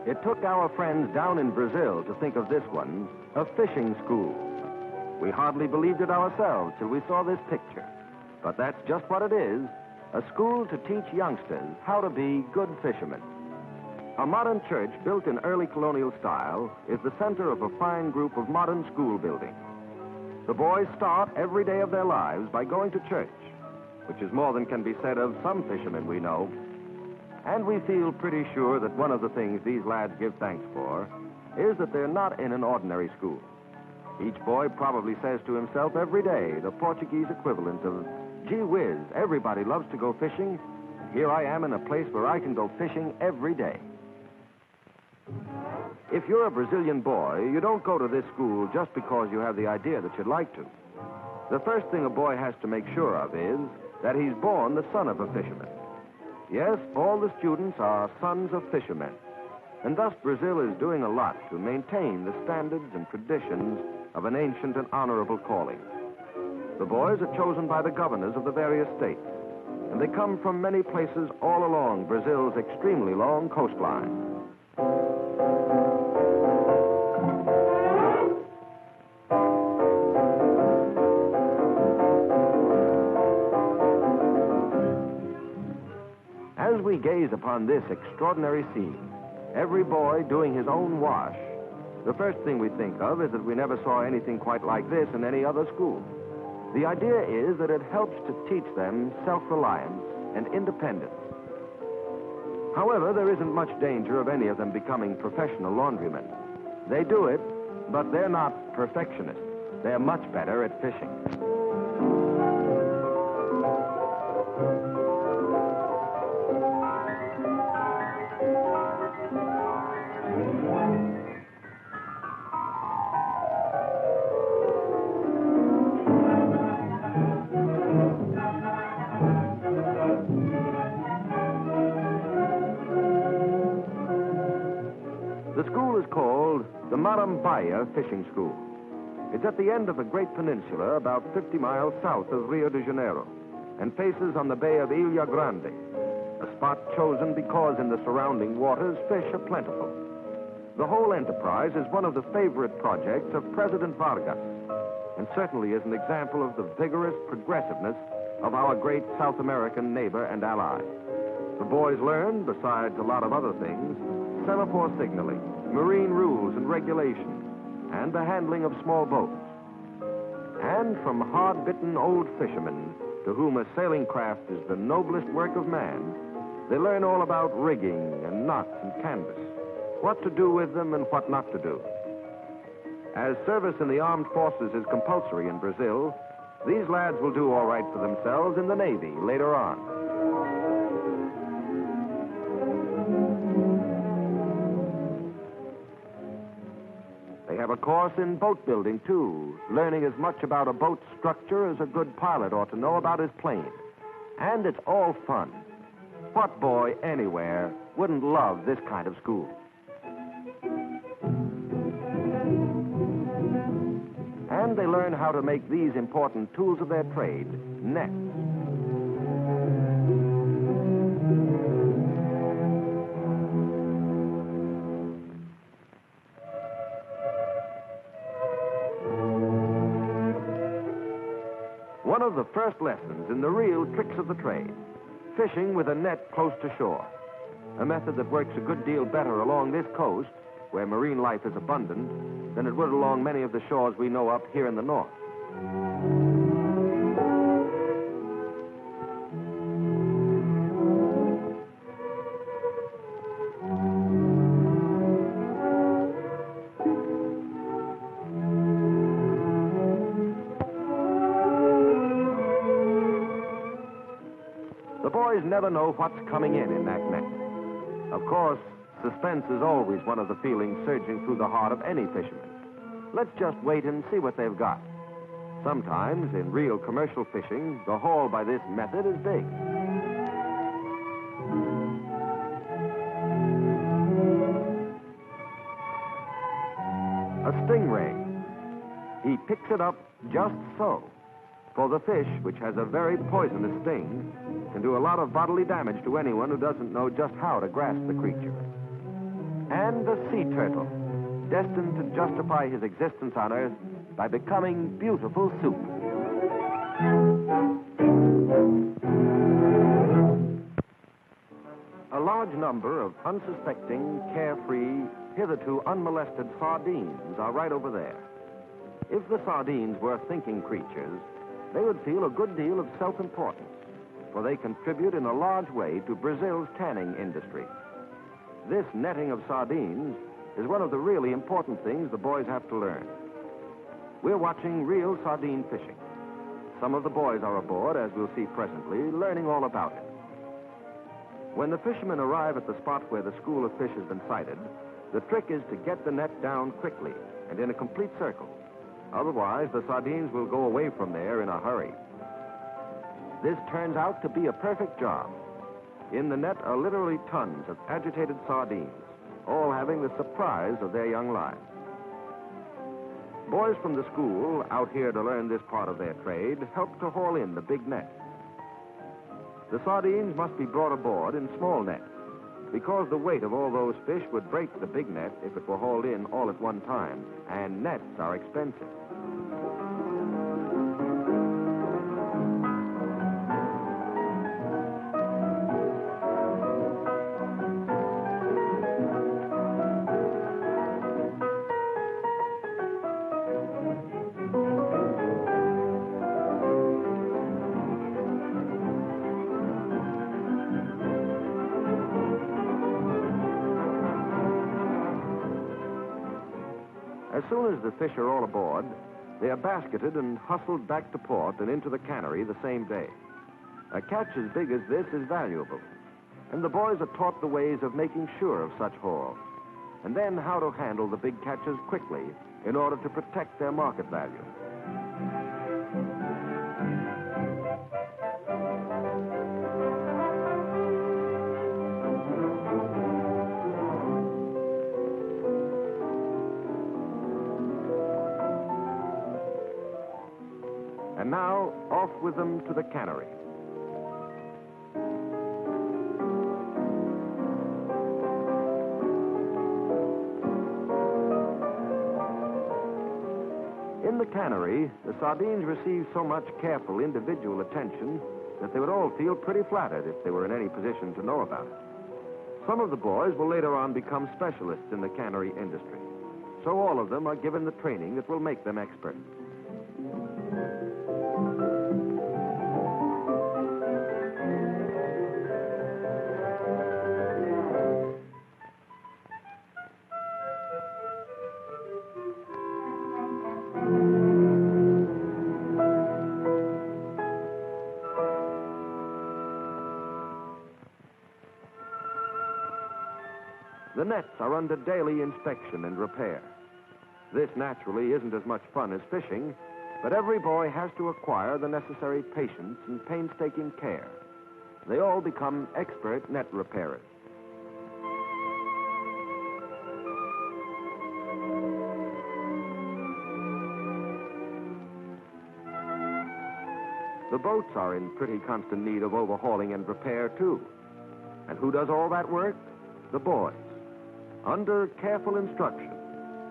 It took our friends down in Brazil to think of this one, a fishing school. We hardly believed it ourselves till we saw this picture. But that's just what it is, a school to teach youngsters how to be good fishermen. A modern church built in early colonial style is the center of a fine group of modern school buildings. The boys start every day of their lives by going to church, which is more than can be said of some fishermen we know. And we feel pretty sure that one of the things these lads give thanks for is that they're not in an ordinary school. Each boy probably says to himself every day the Portuguese equivalent of, gee whiz, everybody loves to go fishing. Here I am in a place where I can go fishing every day. If you're a Brazilian boy, you don't go to this school just because you have the idea that you'd like to. The first thing a boy has to make sure of is that he's born the son of a fisherman. Yes, all the students are sons of fishermen. And thus Brazil is doing a lot to maintain the standards and traditions of an ancient and honorable calling. The boys are chosen by the governors of the various states, and they come from many places all along Brazil's extremely long coastline. As we gaze upon this extraordinary scene, every boy doing his own wash, the first thing we think of is that we never saw anything quite like this in any other school. The idea is that it helps to teach them self-reliance and independence. However, there isn't much danger of any of them becoming professional laundrymen. They do it, but they're not perfectionists. They're much better at fishing. The school is called the Marambaia Fishing School. It's at the end of a great peninsula about 50 miles south of Rio de Janeiro and faces on the bay of Ilha Grande, a spot chosen because in the surrounding waters fish are plentiful. The whole enterprise is one of the favorite projects of President Vargas and certainly is an example of the vigorous progressiveness of our great South American neighbor and ally. The boys learn, besides a lot of other things, semaphore signaling, marine rules and regulations, and the handling of small boats. And from hard-bitten old fishermen, to whom a sailing craft is the noblest work of man, they learn all about rigging and knots and canvas, what to do with them and what not to do. As service in the armed forces is compulsory in Brazil, these lads will do all right for themselves in the Navy later on. They have a course in boat building, too, learning as much about a boat's structure as a good pilot ought to know about his plane. And it's all fun. What boy anywhere wouldn't love this kind of school? And they learn how to make these important tools of their trade, nets. One of the first lessons in the real tricks of the trade, fishing with a net close to shore, a method that works a good deal better along this coast, where marine life is abundant, than it would along many of the shores we know up here in the north. The boys never know what's coming in that net. Of course, suspense is always one of the feelings surging through the heart of any fisherman. Let's just wait and see what they've got. Sometimes, in real commercial fishing, the haul by this method is big. A stingray. He picks it up just so. For the fish, which has a very poisonous sting, can do a lot of bodily damage to anyone who doesn't know just how to grasp the creature. and the sea turtle, destined to justify his existence on Earth by becoming beautiful soup. A large number of unsuspecting, carefree, hitherto unmolested sardines are right over there. If the sardines were thinking creatures, they would feel a good deal of self-importance, for they contribute in a large way to Brazil's tanning industry. This netting of sardines is one of the really important things the boys have to learn. We're watching real sardine fishing. Some of the boys are aboard, as we'll see presently, learning all about it. When the fishermen arrive at the spot where the school of fish has been sighted, the trick is to get the net down quickly and in a complete circle. Otherwise, the sardines will go away from there in a hurry. This turns out to be a perfect job. In the net are literally tons of agitated sardines, all having the surprise of their young lives. Boys from the school, out here to learn this part of their trade, help to haul in the big net. The sardines must be brought aboard in small nets, because the weight of all those fish would break the big net if it were hauled in all at one time, and nets are expensive. As soon as the fish are all aboard, they are basketed and hustled back to port and into the cannery the same day. A catch as big as this is valuable, and the boys are taught the ways of making sure of such hauls, and then how to handle the big catches quickly in order to protect their market value. And now, off with them to the cannery. In the cannery, the sardines receive so much careful individual attention that they would all feel pretty flattered if they were in any position to know about it. Some of the boys will later on become specialists in the cannery industry, so all of them are given the training that will make them experts. The nets are under daily inspection and repair. This naturally isn't as much fun as fishing, but every boy has to acquire the necessary patience and painstaking care. They all become expert net repairers. The boats are in pretty constant need of overhauling and repair, too. And who does all that work? The boys. Under careful instruction,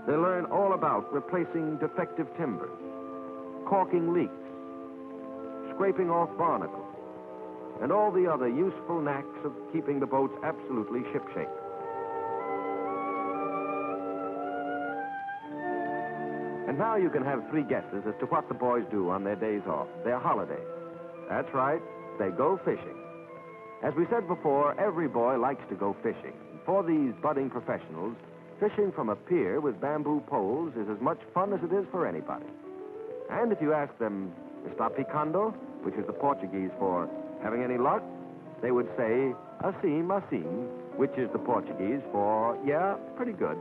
they learn all about replacing defective timbers, caulking leaks, scraping off barnacles, and all the other useful knacks of keeping the boats absolutely shipshape. And now you can have three guesses as to what the boys do on their days off, their holidays. That's right, they go fishing. As we said before, every boy likes to go fishing. For these budding professionals, fishing from a pier with bamboo poles is as much fun as it is for anybody. And if you ask them, "Está picando?" which is the Portuguese for having any luck, they would say, "Assim, assim," which is the Portuguese for, yeah, pretty good.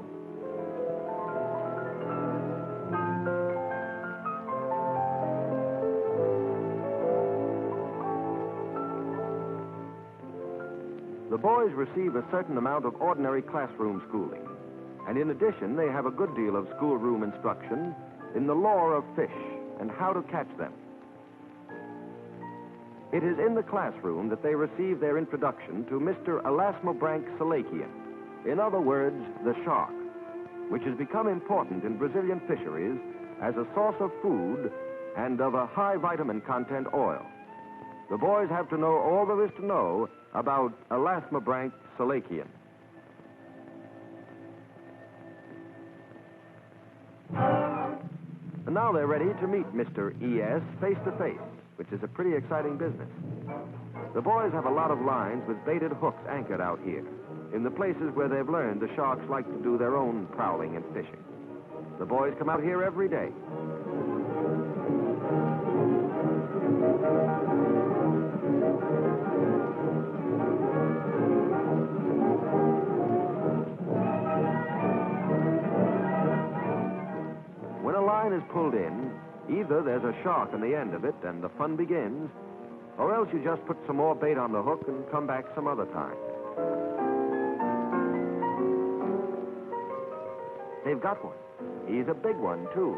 The boys receive a certain amount of ordinary classroom schooling, and in addition, they have a good deal of schoolroom instruction in the lore of fish and how to catch them. It is in the classroom that they receive their introduction to Mr. Elasmobranch Salakian, In other words, the shark, which has become important in Brazilian fisheries as a source of food and of a high vitamin content oil. The boys have to know all there is to know about elasmobranch salacian. And now they're ready to meet Mr. E.S. face to face, which is a pretty exciting business. The boys have a lot of lines with baited hooks anchored out here, in the places where they've learned the sharks like to do their own prowling and fishing. The boys come out here every day. When a line is pulled in, either there's a shark on the end of it and the fun begins, or else you just put some more bait on the hook and come back some other time. They've got one. He's a big one, too.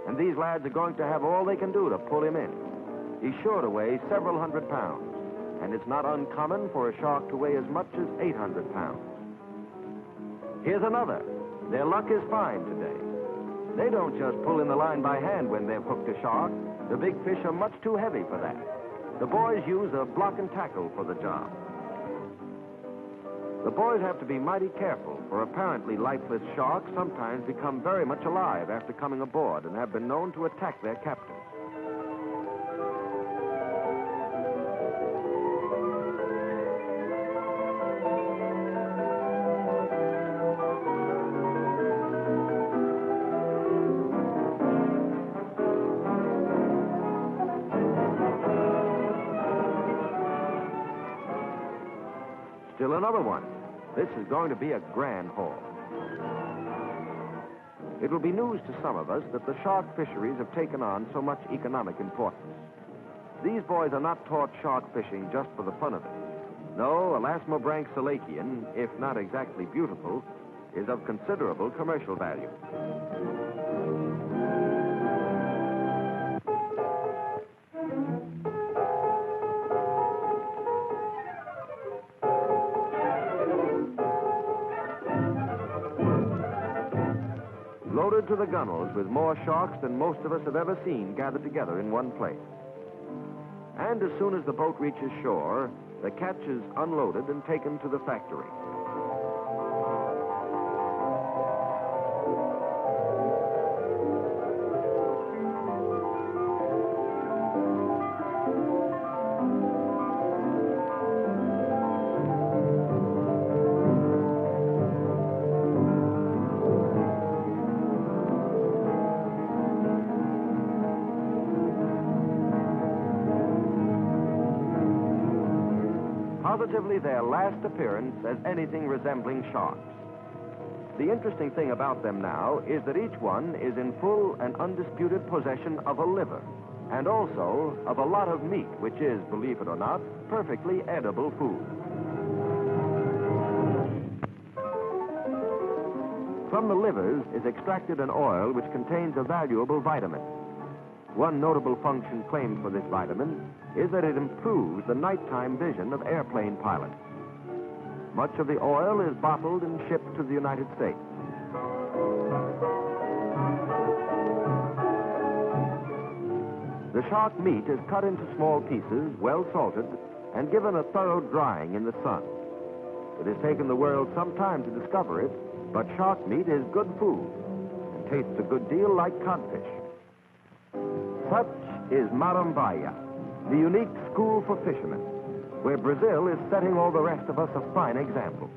And these lads are going to have all they can do to pull him in. He's sure to weigh several hundred pounds, and it's not uncommon for a shark to weigh as much as 800 pounds. Here's another. Their luck is fine today. They don't just pull in the line by hand when they've hooked a shark. The big fish are much too heavy for that. The boys use a block and tackle for the job. The boys have to be mighty careful, for apparently lifeless sharks sometimes become very much alive after coming aboard and have been known to attack their captors. Still another one. This is going to be a grand haul. It will be news to some of us that the shark fisheries have taken on so much economic importance. These boys are not taught shark fishing just for the fun of it. No, elasmobranch salacian, if not exactly beautiful, is of considerable commercial value. Loaded to the gunnels with more sharks than most of us have ever seen gathered together in one place. And as soon as the boat reaches shore, the catch is unloaded and taken to the factory. Positively their last appearance as anything resembling sharks. The interesting thing about them now is that each one is in full and undisputed possession of a liver, and also of a lot of meat, which is, believe it or not, perfectly edible food. From the livers is extracted an oil which contains a valuable vitamin. One notable function claimed for this vitamin is that it improves the nighttime vision of airplane pilots. Much of the oil is bottled and shipped to the United States. The shark meat is cut into small pieces, well salted, and given a thorough drying in the sun. It has taken the world some time to discover it, but shark meat is good food and tastes a good deal like codfish. Such is Marambaia, the unique school for fishermen, where Brazil is setting all the rest of us a fine example.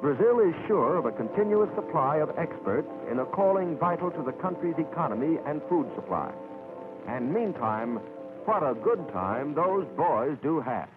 Brazil is sure of a continuous supply of experts in a calling vital to the country's economy and food supply. And meantime, what a good time those boys do have.